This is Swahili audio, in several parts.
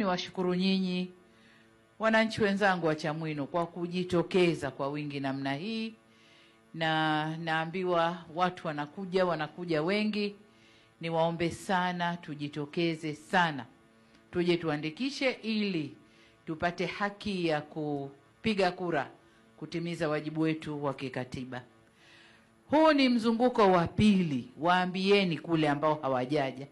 Niwashukuru nyinyi wananchi wenzangu wa Chamwino kwa kujitokeza kwa wingi namna hii, na naambiwa watu wanakuja wengi. Niwaombe sana tujitokeze sana, tuje tuandikishe ili tupate haki ya kupiga kura, kutimiza wajibu wetu wa kikatiba. Huu ni mzunguko wa pili, waambieni kule ambao hawajaja.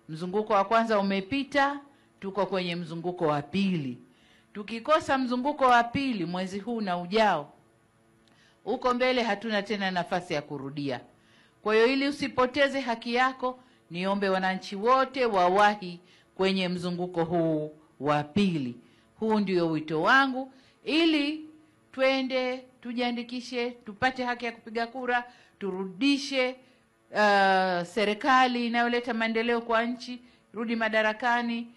Mzunguko wa kwanza umepita, tuko kwenye mzunguko wa pili. Tukikosa mzunguko wa pili mwezi huu na ujao, uko mbele hatuna tena nafasi ya kurudia. Kwa hiyo ili usipoteze haki yako, niombe wananchi wote wawahi kwenye mzunguko huu wa pili. Huu ndio wito wangu, ili twende tujiandikishe, tupate haki ya kupiga kura, turudishe serikali inayoleta maendeleo kwa nchi, rudi madarakani,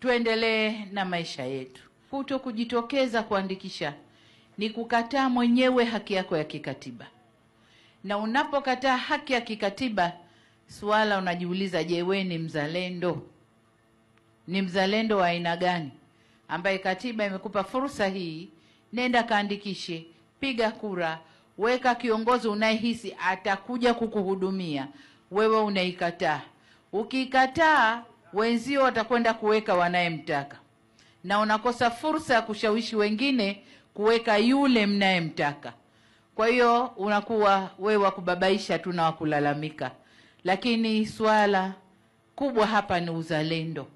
tuendelee na maisha yetu. Kuto kujitokeza kuandikisha ni kukataa mwenyewe haki yako ya kikatiba. Na unapokataa haki ya kikatiba, swala unajiuliza, je, wewe ni mzalendo? Ni mzalendo wa aina gani ambaye katiba imekupa fursa hii? Nenda kaandikishe, piga kura, weka kiongozi unayehisi atakuja kukuhudumia. Wewe unaikataa. Ukikataa, wenzio watakwenda kuweka wanayemtaka, na unakosa fursa ya kushawishi wengine kuweka yule mnayemtaka. Kwa hiyo unakuwa wewe wa kubabaisha tu na wa kulalamika. Lakini swala kubwa hapa ni uzalendo.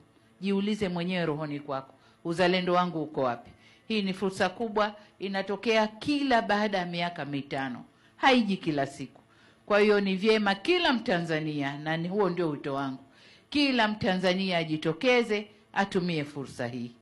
Jiulize mwenyewe rohoni kwako, uzalendo wangu uko wapi? Hii ni fursa kubwa, inatokea kila baada ya miaka mitano, haiji kila siku. Kwa hiyo ni vyema kila Mtanzania, na huo ndio wito wangu, kila Mtanzania ajitokeze, atumie fursa hii.